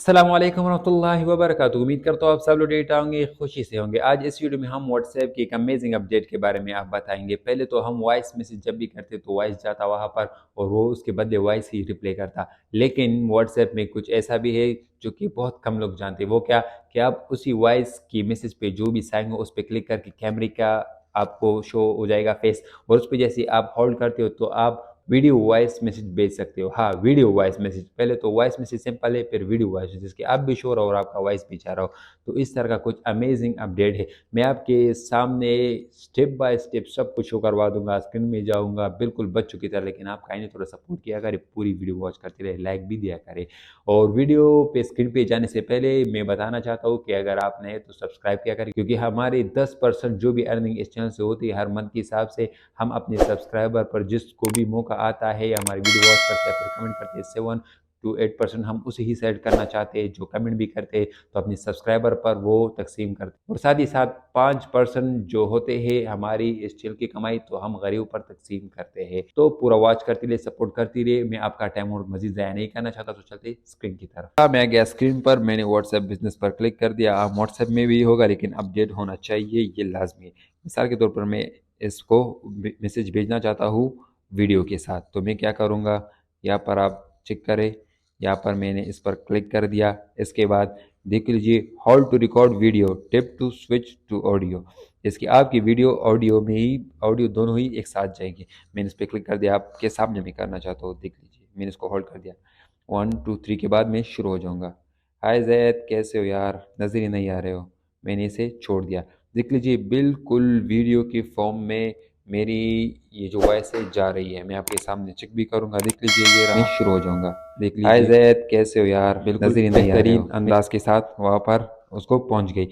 अस्सलामुअलैकुम रहमतुल्लाहि व बरकातुहू। उम्मीद करता हूँ आप सब लोग ठीक होंगे, खुशी से होंगे। आज इस वीडियो में हम व्हाट्सएप की एक अमेजिंग अपडेट के बारे में आप बताएंगे। पहले तो हम वॉइस मैसेज जब भी करते तो वॉइस जाता वहाँ पर और वो उसके बदले वॉइस ही रिप्लाई करता, लेकिन व्हाट्सएप में कुछ ऐसा भी है जो कि बहुत कम लोग जानते हैं। वो क्या कि आप उसी वॉइस की मैसेज पे जो भी साइन हो उस पर क्लिक करके कैमरे का आपको शो हो जाएगा फेस, और उस पर जैसे आप होल्ड करते हो तो आप वीडियो वॉइस मैसेज भेज सकते हो। हाँ, वीडियो वॉइस मैसेज, पहले तो वॉइस मैसेज सिंपल है, फिर वीडियो वॉइस मैसेज कि आप भी शो रहो और आपका वॉइस भी जा रहा हो। तो इस तरह का कुछ अमेजिंग अपडेट है। मैं आपके सामने स्टेप बाय स्टेप सब कुछ शो करवा दूंगा, स्क्रीन में जाऊंगा बिल्कुल बच्चों की तरह, लेकिन आप काइंडली थोड़ा सपोर्ट किया करें, पूरी वीडियो वॉच करते रहे, लाइक भी दिया करें। और वीडियो पे स्क्रीन पे जाने से पहले मैं बताना चाहता हूँ कि अगर आप नए तो सब्सक्राइब किया करें, क्योंकि हमारी 10% जो भी अर्निंग इस चैनल से होती है हर मंथ के हिसाब से हम अपने सब्सक्राइबर पर जिसको भी मौका आता है या हमारी वीडियो वॉच करते हैं फिर कमेंट करते हैं 7 to 8% हम उसे ही सेट करना चाहते हैं जो कमेंट भी करते हैं, तो अपने सब्सक्राइबर पर वो तकसीम करते हैं। और साथ ही साथ 5% जो होते हैं हमारी इस चैनल की कमाई तो हम गरीब पर तकसीम करते हैं। तो पूरा वॉच करते रहे, सपोर्ट करती रहे। मैं आपका टाइम और मजीद ज़ाया नहीं करना चाहता, तो चलते स्क्रीन की तरफ। हाँ, मैं गया स्क्रीन पर, मैंने व्हाट्सएप बिजनेस पर क्लिक कर दिया। आप व्हाट्सएप में भी होगा लेकिन अपडेट होना चाहिए, ये लाजमी है। मिसाल के तौर पर मैं इसको मैसेज भेजना चाहता हूँ वीडियो के साथ, तो मैं क्या करूँगा, यहाँ पर आप चेक करें, यहाँ पर मैंने इस पर क्लिक कर दिया। इसके बाद देख लीजिए hold to record video, tip to switch to audio. इसकी आपकी वीडियो ऑडियो में ही, ऑडियो दोनों ही एक साथ जाएंगे। मैंने इस पर क्लिक कर दिया, आपके सामने मैं करना चाहता हूँ, देख लीजिए मैंने इसको होल्ड कर दिया। 1 2 3 के बाद मैं शुरू हो जाऊँगा। हाय जैद, कैसे हो यार, नज़र ही नहीं आ रहे हो। मैंने इसे छोड़ दिया। देख लीजिए बिल्कुल वीडियो की फॉर्म में मेरी ये जो वॉइस है जा रही है। मैं आपके सामने चेक भी करूंगा, देख लीजिए ये रहा। मैं शुरू हो जाऊंगा, देख लीजिए। हाय जैद, कैसे हो यार, बिल्कुल बेहतरीन अंदाज के साथ वहाँ पर उसको पहुंच गई।